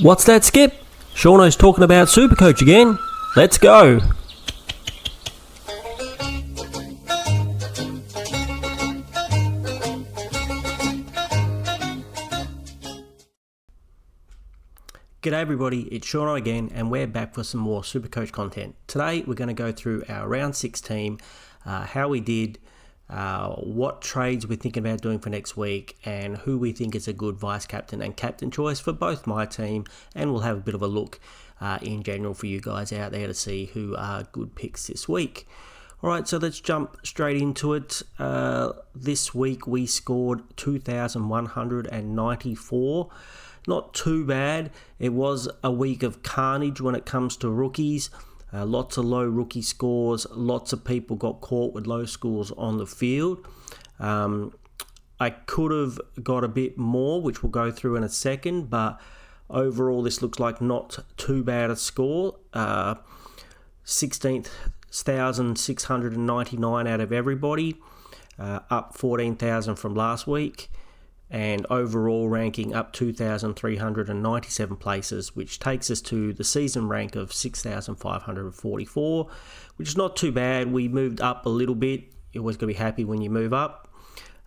What's that, Skip? Seano's talking about Supercoach again. Let's go. G'day everybody, it's Seano again, and we're back for some more Supercoach content. Today we're going to go through our round 6 team, how we did, what trades we're thinking about doing for next week, and who we think is a good vice captain and captain choice for both my team, and we'll have a bit of a look in general for you guys out there to see who are good picks this week. Alright, so let's jump straight into it. This week we scored 2,194. Not too bad. It was a week of carnage when it comes to rookies. Lots of low rookie scores. Lots of people got caught with low scores on the field. I could have got a bit more, which we'll go through in a second, but overall this looks like not too bad a score. 16,699 out of everybody, up 14,000 from last week. And overall ranking up 2,397 places, which takes us to the season rank of 6,544, which is not too bad. We moved up a little bit. You're always going to be happy when you move up.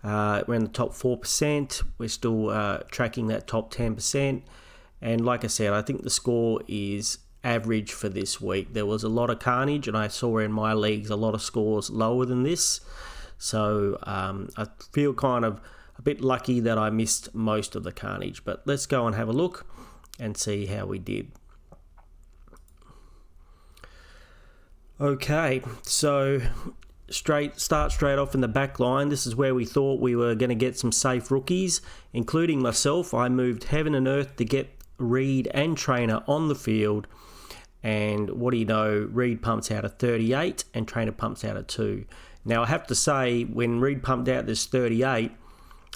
We're in the top 4%. We're still tracking that top 10%. And like I said, I think the score is average for this week. There was a lot of carnage, and I saw in my leagues a lot of scores lower than this. So I feel kind of a bit lucky that I missed most of the carnage, but let's go and have a look and see how we did. Okay, so start straight off in the back line. This is where we thought we were going to get some safe rookies, including myself. I moved heaven and earth to get Reed and Trainer on the field, and what do you know, Reed pumps out a 38 and Trainer pumps out a 2. Now I have to say, when Reed pumped out this 38,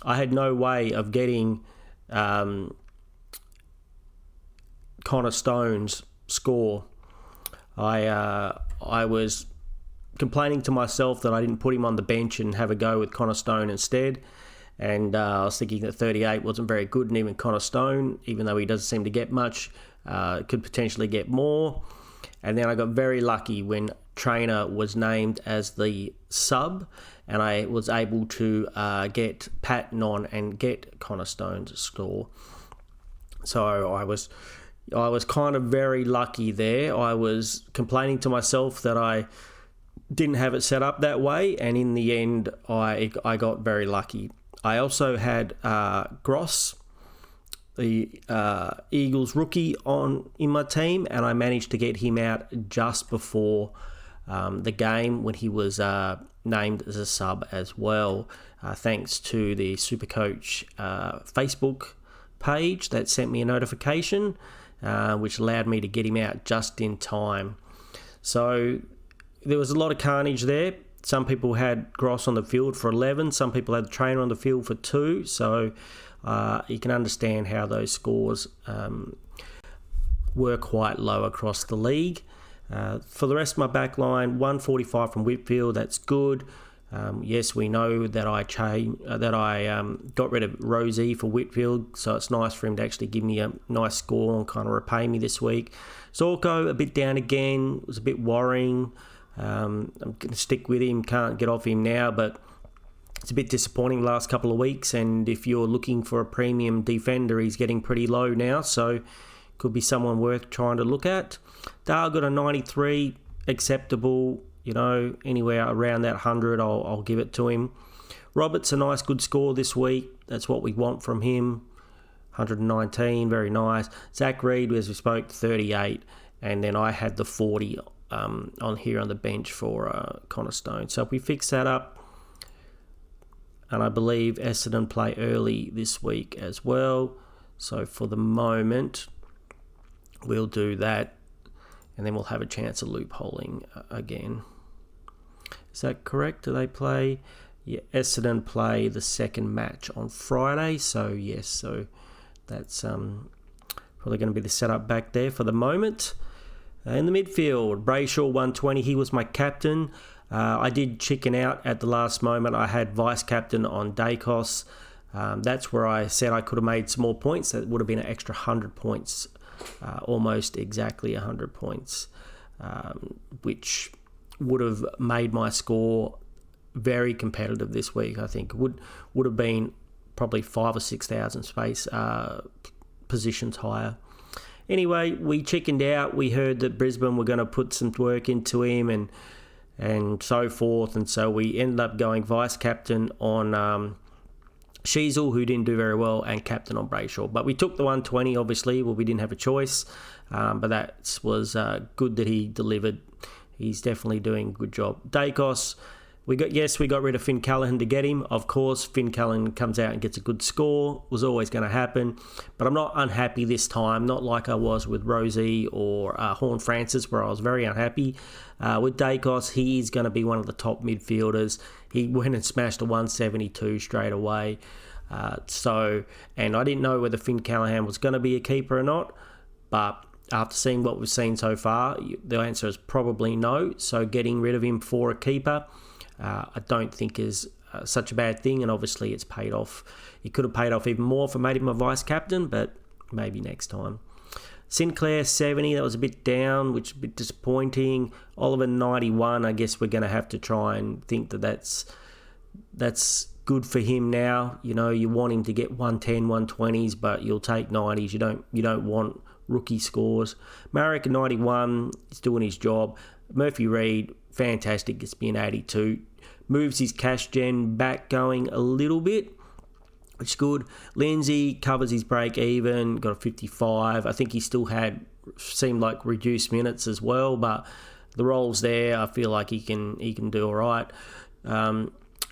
I had no way of getting Connor Stone's score. I was complaining to myself that I didn't put him on the bench and have a go with Connor Stone instead. And I was thinking that 38 wasn't very good, and even Connor Stone, even though he doesn't seem to get much, could potentially get more. And then I got very lucky when Trainer was named as the sub, and I was able to get Patton on and get Connor Stone's score. So I was kind of very lucky there. I was complaining to myself that I didn't have it set up that way, and in the end, I got very lucky. I also had Gross, the Eagles rookie, in my team, and I managed to get him out just before the game when he was named as a sub as well, thanks to the Supercoach Facebook page that sent me a notification, which allowed me to get him out just in time. So there was a lot of carnage there. Some people had Gross on the field for 11, some people had the Trainer on the field for 2, so you can understand how those scores were quite low across the league. For the rest of my back line, 145 from Whitfield, that's good. Yes, we know that I got rid of Rosie for Whitfield, so it's nice for him to actually give me a nice score and kind of repay me this week. Zorko, a bit down again, it was a bit worrying. I'm going to stick with him, can't get off him now, but it's a bit disappointing the last couple of weeks, and if you're looking for a premium defender, he's getting pretty low now, so could be someone worth trying to look at. Dale got a 93, acceptable, anywhere around that 100, I'll give it to him. Roberts, a nice good score this week. That's what we want from him. 119, very nice. Zach Reed, as we spoke, 38, and then I had the 40 on here on the bench for Connor Stone. So if we fix that up, and I believe Essendon play early this week as well. So for the moment, we'll do that, and then we'll have a chance of loopholing again. Is that correct? Do they play? Yeah, Essendon play the second match on Friday. So yes, so that's probably going to be the setup back there for the moment. In the midfield, Brayshaw 120. He was my captain. I did chicken out at the last moment. I had vice captain on Dacos. That's where I said I could have made some more points. That would have been an extra 100 points almost exactly 100 points, which would have made my score very competitive this week. I think would have been probably 5,000 or 6,000 positions higher. Anyway, we chickened out. We heard that Brisbane were going to put some work into him and so forth, and so we ended up going vice captain on Sheasel, who didn't do very well, and captain on Brayshaw. But we took the 120, obviously. Well, we didn't have a choice, but that was good that he delivered. He's definitely doing a good job. Dacos, we got rid of Finn Callaghan to get him. Of course, Finn Callaghan comes out and gets a good score. Was always going to happen. But I'm not unhappy this time, not like I was with Rosie or Horn Francis, where I was very unhappy. With Dacos, he's going to be one of the top midfielders. He went and smashed a 172 straight away. And I didn't know whether Finn Callaghan was going to be a keeper or not, but after seeing what we've seen so far, the answer is probably no. So getting rid of him for a keeper, I don't think is such a bad thing, and obviously it's paid off. It could have paid off even more if I made him a vice captain, but maybe next time. Sinclair 70, that was a bit down, which is a bit disappointing. Oliver 91, I guess we're going to have to try and think that that's good for him now. You know, you want him to get 110, 120s, but you'll take 90s. You don't want rookie scores. Marek 91 is doing his job. Murphy Reid, fantastic, gets me an 82. Moves his cash gen back going a little bit, which is good. Lindsay covers his break even, got a 55. I think he still seemed like reduced minutes as well, but the role's there. I feel like he can do all right.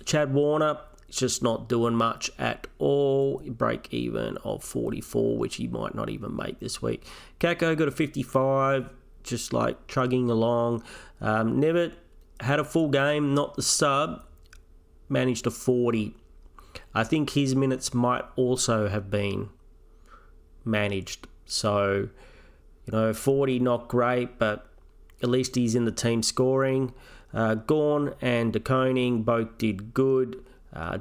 Chad Warner, just not doing much at all. Break even of 44, which he might not even make this week. Kako got a 55, just like chugging along. Never had a full game, not the sub. Managed a 40. I think his minutes might also have been managed. So, 40, not great, but at least he's in the team scoring. Gorn and De Koning both did good.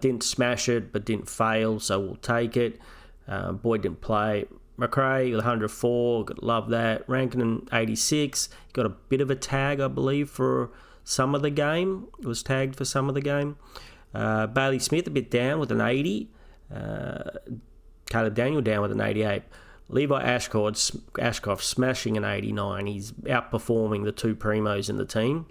Didn't smash it, but didn't fail, so we'll take it. Boyd didn't play. McRae with 104, love that. Rankin 86, got a bit of a tag, I believe, for some of the game. Was tagged for some of the game. Bailey Smith a bit down with an 80. Caleb Daniel down with an 88. Levi Ashcroft smashing an 89. He's outperforming the two primos in the team,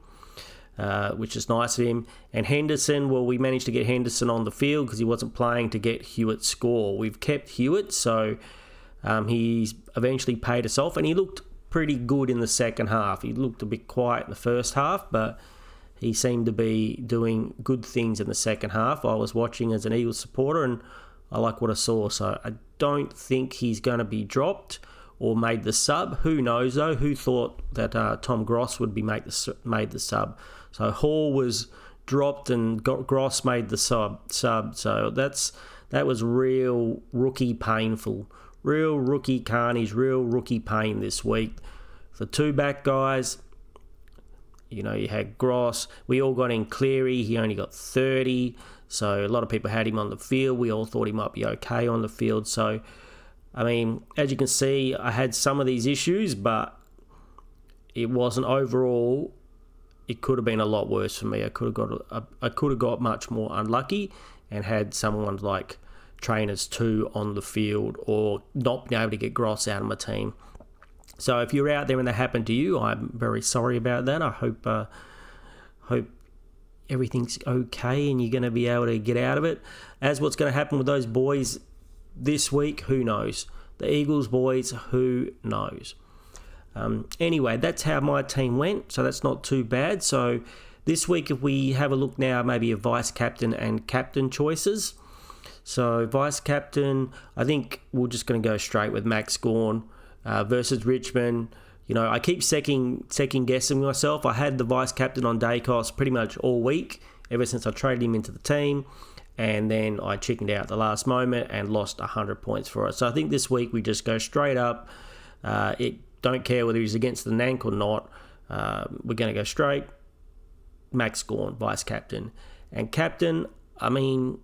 which is nice of him. And Henderson, well, we managed to get Henderson on the field because he wasn't playing to get Hewitt's score. We've kept Hewitt, so he's eventually paid us off, and he looked pretty good in the second half. He looked a bit quiet in the first half, but he seemed to be doing good things in the second half. I was watching as an Eagles supporter, and I like what I saw. So I don't think he's going to be dropped or made the sub. Who knows, though? Who thought that Tom Gross would be made the sub? So Hall was dropped and Gross made the sub. So that was real rookie painful. Real rookie carnage, real rookie pain this week. The two back guys, you had Gross. We all got in Cleary. He only got 30. So a lot of people had him on the field. We all thought he might be okay on the field. So, I mean, as you can see, I had some of these issues, but it wasn't overall. It could have been a lot worse for me. I could have got much more unlucky and had someone like Trainers 2 on the field, or not being able to get Gross out of my team. So if you're out there and that happened to you, I'm very sorry about that. I hope everything's okay and you're going to be able to get out of it. As what's going to happen with those boys this week, who knows? The Eagles boys, who knows? Anyway, that's how my team went, so that's not too bad. So this week, if we have a look now, maybe a vice captain and captain choices. So vice captain, I think we're just going to go straight with Max Gawn versus Richmond. I keep second guessing myself. I had the vice captain on Dacos pretty much all week, ever since I traded him into the team, and then I chickened out at the last moment and lost 100 points for it. So I think this week we just go straight up. Don't care whether he's against the Nank or not. We're going to go straight. Max Gawn, vice captain. And captain, I mean,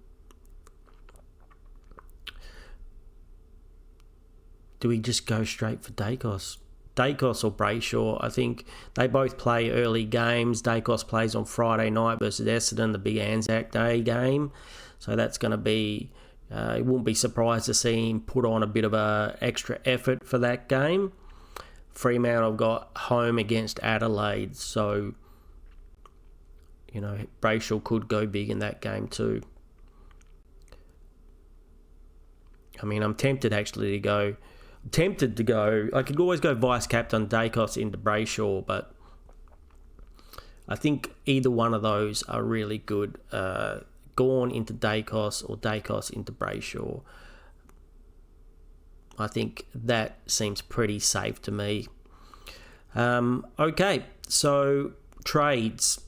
do we just go straight for Dacos? Dacos or Brayshaw? I think they both play early games. Dacos plays on Friday night versus Essendon, the big Anzac Day game. So that's going to be... you wouldn't be surprised to see him put on a bit of a extra effort for that game. Fremantle have got home against Adelaide, so Brayshaw could go big in that game too. I mean, I'm tempted to go. I could always go vice captain Dacos into Brayshaw, but I think either one of those are really good. Gawn into Dacos or Dacos into Brayshaw. I think that seems pretty safe to me. Okay, so trades.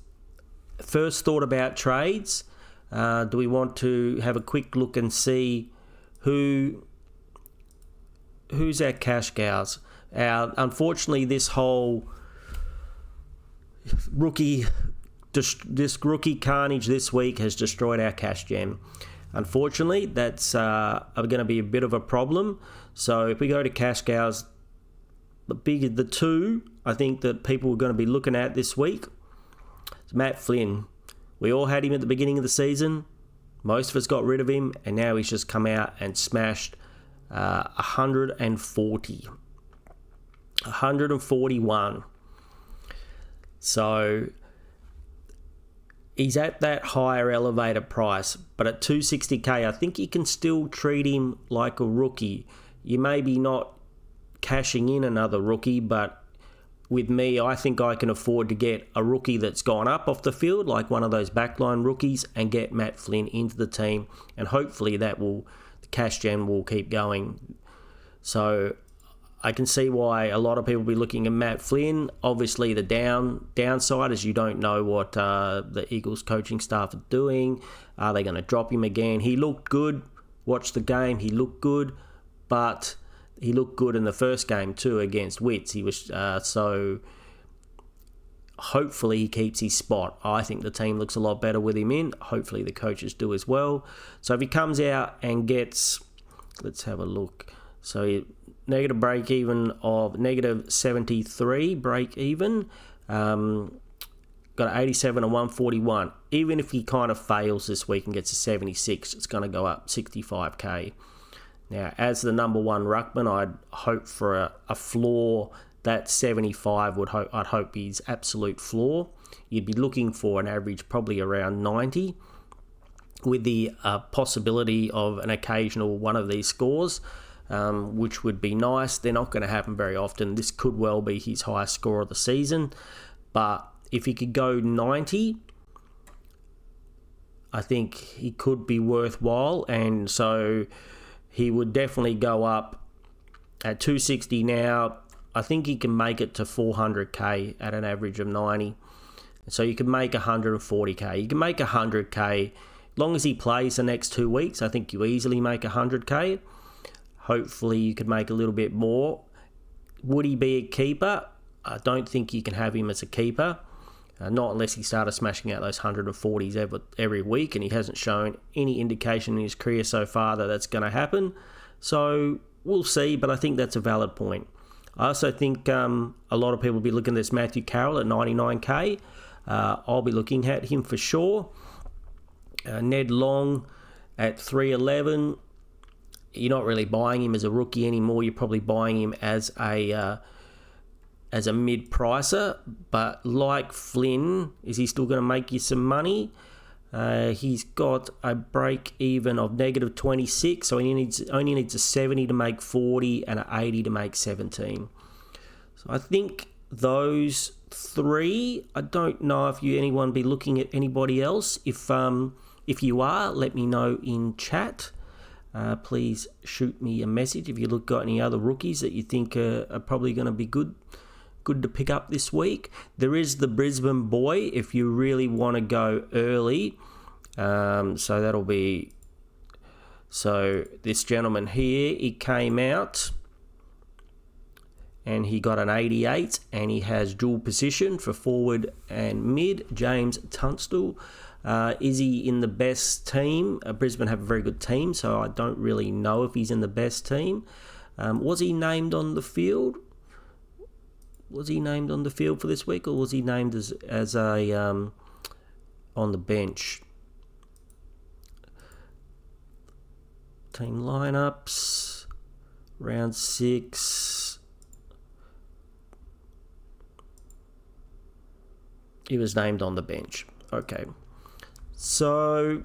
First thought about trades. Do we want to have a quick look and see who's our cash cows? Unfortunately, this whole rookie carnage this week has destroyed our cash gem. Unfortunately, that's going to be a bit of a problem. So if we go to cash cows, the two I think that people are going to be looking at this week is Matt Flynn. We all had him at the beginning of the season. Most of us got rid of him, and now he's just come out and smashed 141. So he's at that higher elevator price, but at 260k, I think you can still treat him like a rookie. You may be not cashing in another rookie, but with me, I think I can afford to get a rookie that's gone up off the field, like one of those backline rookies, and get Matt Flynn into the team, and hopefully the cash gen will keep going. So I can see why a lot of people will be looking at Matt Flynn. Obviously, the downside is you don't know what the Eagles coaching staff are doing. Are they going to drop him again? He looked good. Watch the game. He looked good, but he looked good in the first game too against Wits. He was so. Hopefully, he keeps his spot. I think the team looks a lot better with him in. Hopefully, the coaches do as well. So if he comes out and gets, let's have a look. So negative break even of negative 73 break even. Got 87 and 141. Even if he kind of fails this week and gets a 76, it's going to go up 65k. Now, as the number one ruckman, I'd hope for a floor. That 75 I'd hope his absolute floor. You'd be looking for an average probably around 90, with the possibility of an occasional one of these scores, which would be nice. They're not going to happen very often. This could well be his highest score of the season, but if he could go 90, I think he could be worthwhile, and so he would definitely go up at 260 now. I think he can make it to 400k at an average of 90. So you can make 140k. You can make 100k. As long as he plays the next 2 weeks, I think you easily make 100k. Hopefully you could make a little bit more. Would he be a keeper? I don't think you can have him as a keeper. Not unless he started smashing out those 140s every week, and he hasn't shown any indication in his career so far that that's going to happen. So we'll see, but I think that's a valid point. I also think a lot of people will be looking at this Matthew Carroll at 99k. I'll be looking at him for sure. Ned Long at 311. You're not really buying him as a rookie anymore. You're probably buying him as a mid-pricer. But like Flynn, is he still going to make you some money? He's got a break-even of negative 26, so he only needs a 70 to make 40 and an 80 to make 17. So I think those three. I don't know if anyone be looking at anybody else. If you are, let me know in chat. Please shoot me a message if you got any other rookies that you think are probably going to be good to pick up this week. There is the Brisbane boy if you really want to go early. So that'll be... So this gentleman here, he came out and he got an 88 and he has dual position for forward and mid. James Tunstall. Is he in the best team? Brisbane have a very good team, so I don't really know if he's in the best team. Was he named on the field? Was he named on the field for this week, or was he named as a on the bench? Team lineups, round 6. He was named on the bench. Okay. So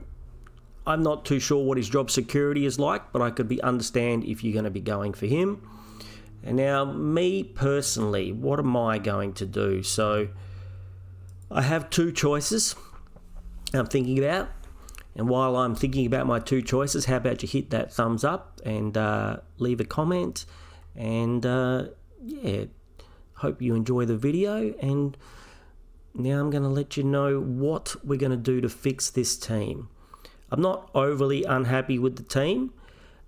I'm not too sure what his job security is like, but I could understand if you're going to be going for him. And now, me personally, what am I going to do? So I have 2 choices I'm thinking about. And while I'm thinking about my 2 choices, how about you hit that thumbs up and leave a comment. And yeah, hope you enjoy the video. And now I'm going to let you know what we're going to do to fix this team. I'm not overly unhappy with the team.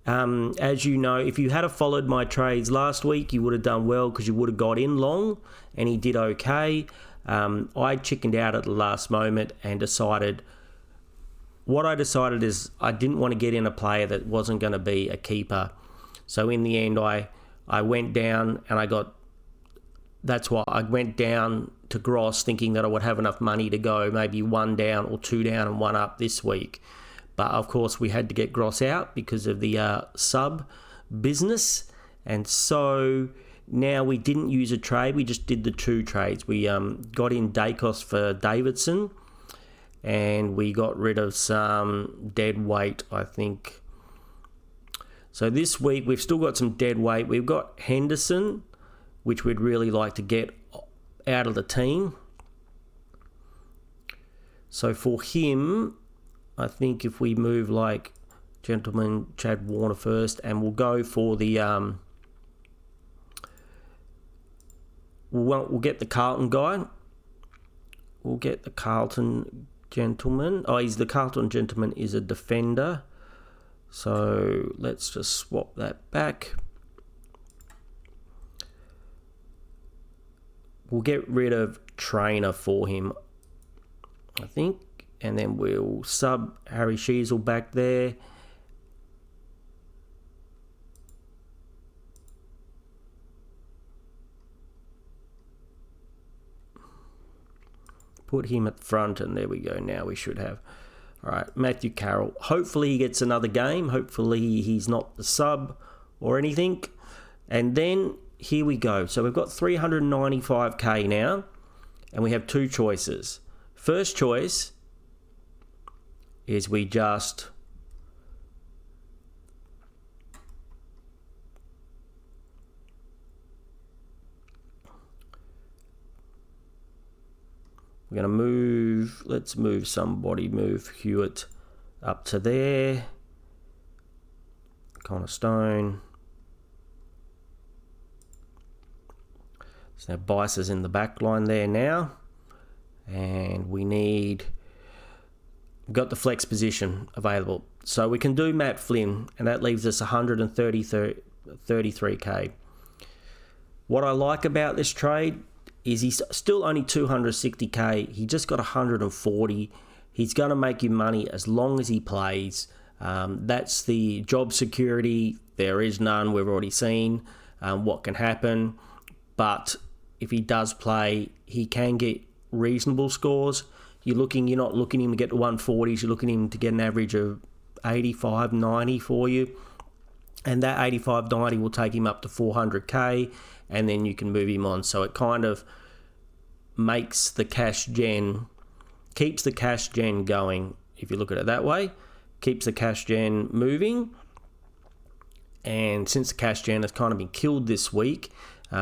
As you know, if you had followed my trades last week, you would have done well because you would have got in long, and he did okay. I chickened out at the last moment and decided is I didn't want to get in a player that wasn't going to be a keeper. So in the end, I went down and that's why I went down to Gross thinking that I would have enough money to go maybe 1 down or 2 down and 1 up this week. But of course, we had to get Gross out because of the sub business. And so now we didn't use a trade. We just did the 2 trades. We got in Dacos for Davidson, and we got rid of some dead weight, I think. So this week, we've still got some dead weight. We've got Henderson, which we'd really like to get out of the team. So for him, I think if we move like gentleman Chad Warner first, and we'll go for the we'll get the Carlton guy. We'll get the Carlton gentleman. Oh, the Carlton gentleman is a defender. So let's just swap that back. We'll get rid of Trainer for him, I think. And then we'll sub Harry Sheasel back there. Put him at the front, and there we go. Now we should have. All right, Matthew Carroll. Hopefully he gets another game. Hopefully he's not the sub or anything. And then here we go. So we've got 395k now, and we have 2 choices. First choice is we just we're going to move, let's move somebody, move Hewitt up to there, Connor Stone. So now Bice is in the back line there now, and we've got the flex position available. So we can do Matt Flynn, and that leaves us 133k. What I like about this trade is he's still only 260k. He just got 140. He's going to make you money as long as he plays. That's the job security. There is none. We've already seen what can happen. But if he does play, he can get reasonable scores. You're not looking him to get to 140s. You're looking him to get an average of 85, 90 for you. And that 85, 90 will take him up to 400k, and then you can move him on. So it kind of makes the cash gen, keeps the cash gen going, if you look at it that way. Keeps the cash gen moving. And since the cash gen has kind of been killed this week,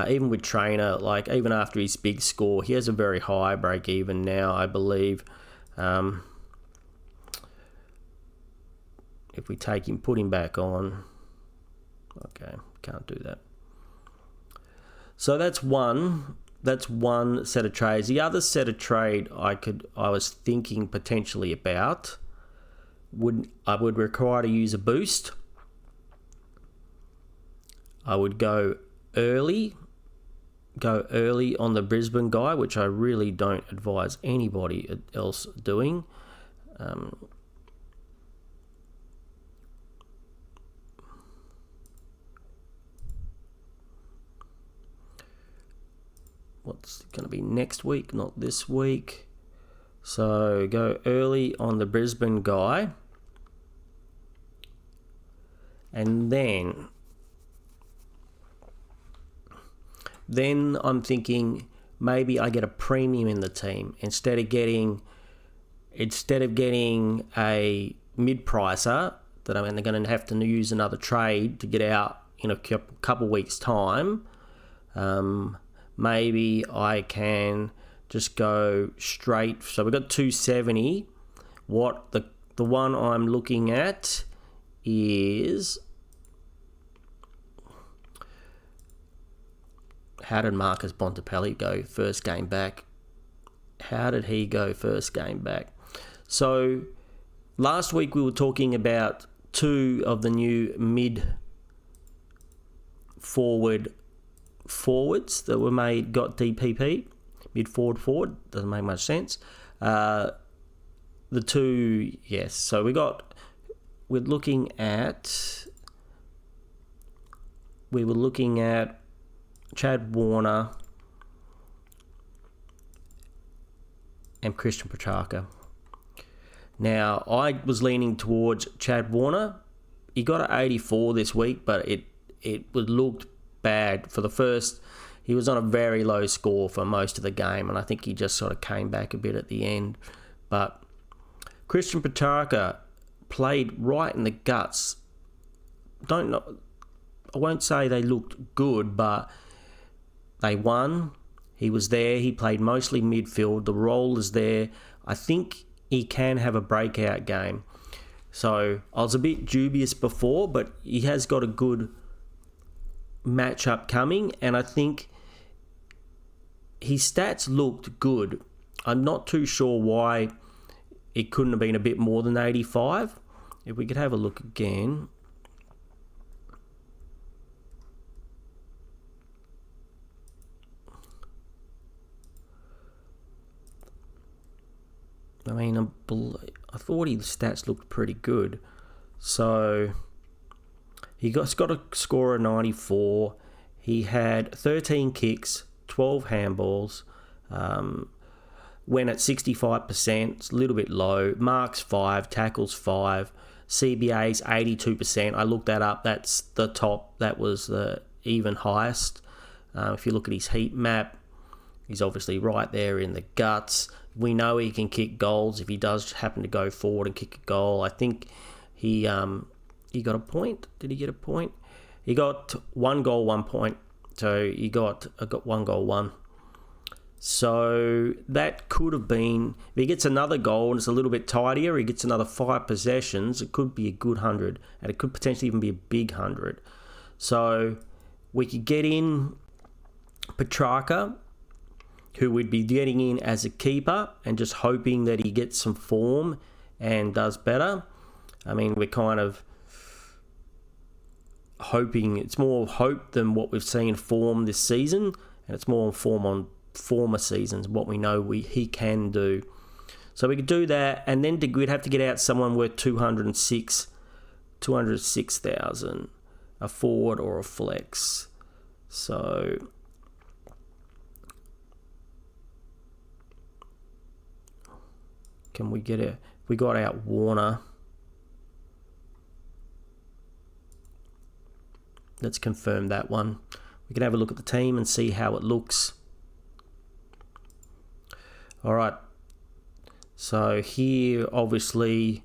even with Trainer, like even after his big score, he has a very high break even now, I believe. If we take him, put him back on. Okay, can't do that. So that's one set of trades. The other set of trade I was thinking potentially about I would require to use a boost. I would go early on the Brisbane guy, which I really don't advise anybody else doing. What's going to be next week, not this week. So go early on the Brisbane guy. And then I'm thinking maybe I get a premium in the team instead of getting a mid-pricer that I'm going to have to use another trade to get out in a couple weeks' time. Maybe I can just go straight. So we've got 270. What the one I'm looking at is, how did Marcus Bontempelli go first game back? How did he go first game back? So last week we were talking about two of the new mid-forwards that were made, got DPP. Mid-forward, doesn't make much sense. The two, yes. So we were looking at Chad Warner and Christian Petrarca. Now, I was leaning towards Chad Warner. He got an 84 this week, but it looked bad for the first. He was on a very low score for most of the game, and I think he just sort of came back a bit at the end. But Christian Petrarca played right in the guts. I won't say they looked good, but they won. He was there. He played mostly midfield. The role is there. I think he can have a breakout game. So I was a bit dubious before, but he has got a good matchup coming, and I think his stats looked good. I'm not too sure why it couldn't have been a bit more than 85. If we could have a look again. I mean, I thought his stats looked pretty good. So he got a score of 94. He had 13 kicks, 12 handballs, went at 65%, it's a little bit low. Marks 5, tackles 5, CBA's 82%. I looked that up. That's the top. That was the even highest. If you look at his heat map, he's obviously right there in the guts. We know he can kick goals if he does happen to go forward and kick a goal. I think he got a point. Did he get a point? He got 1 goal, 1 point. So he got 1 goal, 1. So that could have been, if he gets another goal and it's a little bit tidier, he gets another 5 possessions, it could be a good 100, and it could potentially even be a big 100. So we could get in Petrarca, who we'd be getting in as a keeper and just hoping that he gets some form and does better. I mean, we're kind of hoping, it's more hope than what we've seen form this season, and it's more form on former seasons, what we know he can do. So we could do that, and then we'd have to get out someone worth 206,000, a forward or a flex. So can we get we got out Warner. Let's confirm that one. We can have a look at the team and see how it looks. All right. So here, obviously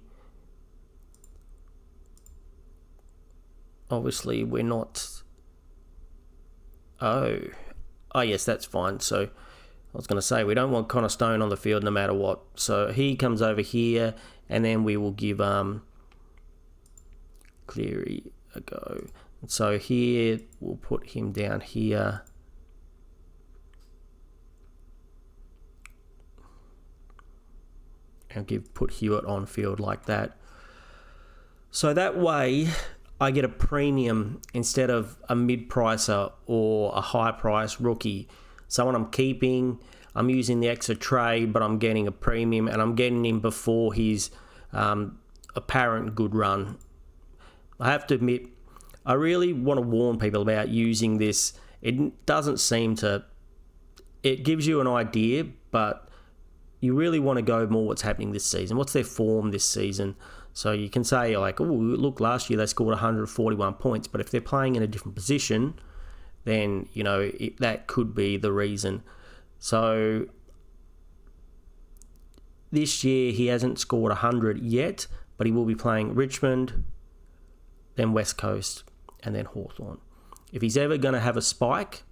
we're not. Oh, yes, that's fine. So I was going to say we don't want Connor Stone on the field no matter what. So he comes over here, and then we will give Cleary a go. So here we'll put him down here. And put Hewitt on field like that. So that way I get a premium instead of a mid-pricer or a high-price rookie. Someone I'm keeping, I'm using the extra trade, but I'm getting a premium, and I'm getting him before his apparent good run. I have to admit, I really want to warn people about using this. It doesn't seem to it gives you an idea, but you really want to go more what's happening this season. What's their form this season? So you can say like, oh, look, last year they scored 141 points, but if they're playing in a different position, then, that could be the reason. So this year he hasn't scored 100 yet, but he will be playing Richmond, then West Coast, and then Hawthorn. If he's ever going to have a spike,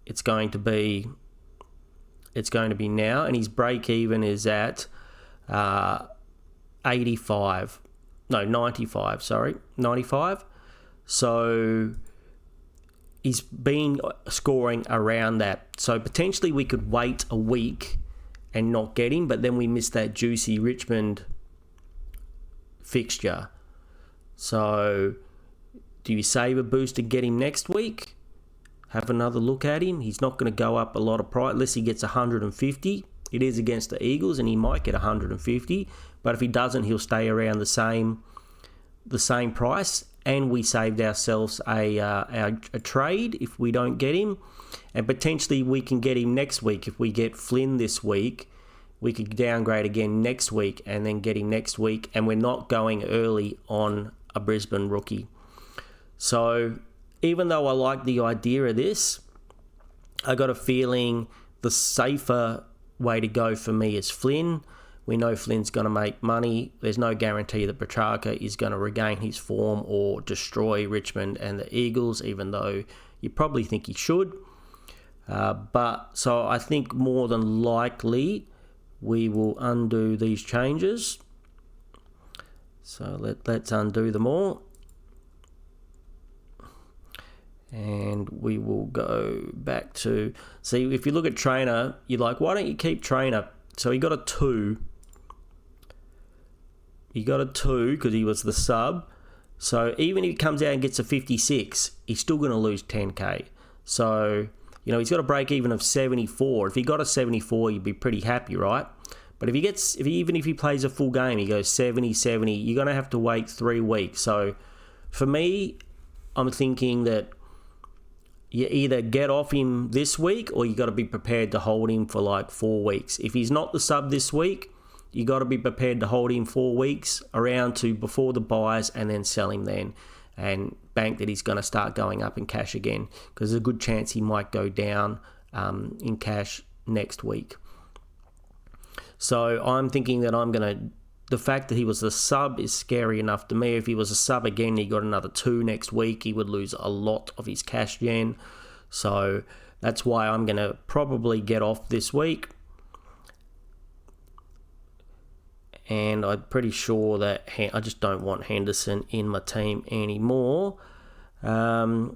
it's going to be now, and his break even is at 95. So he's been scoring around that. So potentially we could wait a week and not get him, but then we miss that juicy Richmond fixture. So do you save a boost to get him next week? Have another look at him. He's not going to go up a lot of price unless he gets 150. It is against the Eagles, and he might get 150. But if he doesn't, he'll stay around the same price. And we saved ourselves a trade if we don't get him. And potentially we can get him next week. If we get Flynn this week, we could downgrade again next week and then get him next week. And we're not going early on a Brisbane rookie. So even though I like the idea of this, I got a feeling the safer way to go for me is Flynn. We know Flynn's going to make money. There's no guarantee that Petrarca is going to regain his form or destroy Richmond and the Eagles, even though you probably think he should. So I think more than likely we will undo these changes. So let's undo them all. And we will go back to... See, if you look at Trainer, you're like, why don't you keep Trainer? So he got a 2. He got a 2 because he was the sub. So even if he comes out and gets a 56, he's still going to lose 10k. So, he's got a break even of 74. If he got a 74, you'd be pretty happy, right? But even if he plays a full game, he goes 70, you're going to have to wait 3 weeks. So for me, I'm thinking that you either get off him this week or you got to be prepared to hold him for like 4 weeks. If he's not the sub this week, you got to be prepared to hold him 4 weeks around to before the buys and then sell him then and bank that he's going to start going up in cash again, because there's a good chance he might go down in cash next week. So I'm thinking that the fact that he was the sub is scary enough to me. If he was a sub again, he got another 2 next week, he would lose a lot of his cash gen. So that's why I'm going to probably get off this week. And I'm pretty sure that I just don't want Henderson in my team anymore. Then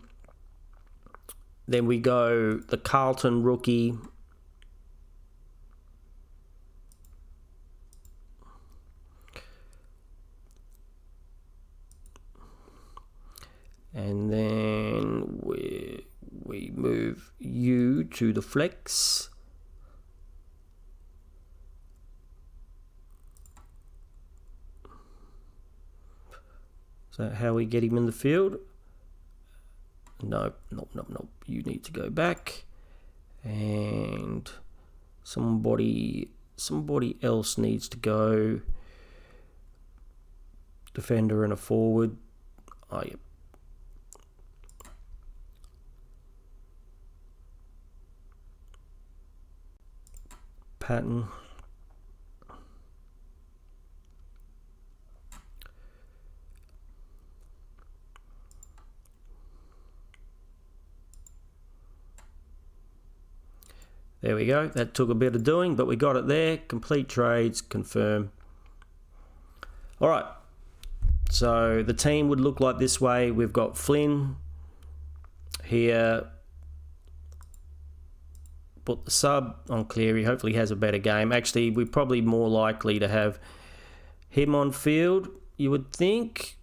we go the Carlton rookie. And then we move you to the flex. So how we get him in the field? Nope. You need to go back. And somebody else needs to go. Defender and a forward. Oh, yep. Pattern. There we go. That took a bit of doing, but we got it there. Complete trades, confirm. All right. So the team would look like this way. We've got Flynn here. Put the sub on Cleary. Hopefully he has a better game. Actually, we're probably more likely to have him on field, you would think.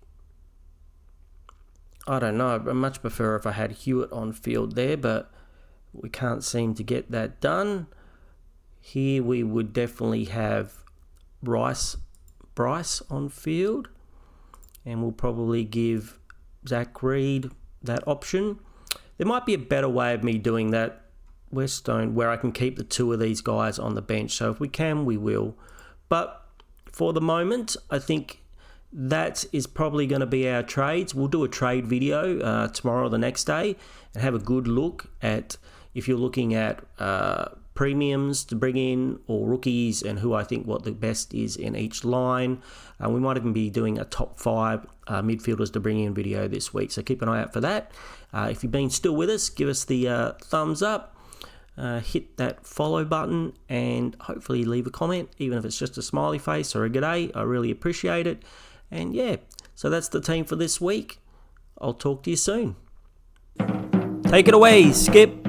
I don't know. I'd much prefer if I had Hewitt on field there, but we can't seem to get that done. Here we would definitely have Bryce on field. And we'll probably give Zach Reed that option. There might be a better way of me doing that. where I can keep the two of these guys on the bench. So if we can, we will. But for the moment, I think that is probably going to be our trades. We'll do a trade video tomorrow or the next day and have a good look at if you're looking at premiums to bring in or rookies and who I think what the best is in each line. We might even be doing a top 5 midfielders to bring in video this week, so keep an eye out for that. If you've been still with us, give us the thumbs up, hit that follow button, and hopefully leave a comment, even if it's just a smiley face or a g'day. I really appreciate it. And yeah, so that's the team for this week. I'll talk to you soon. Take it away, Skip.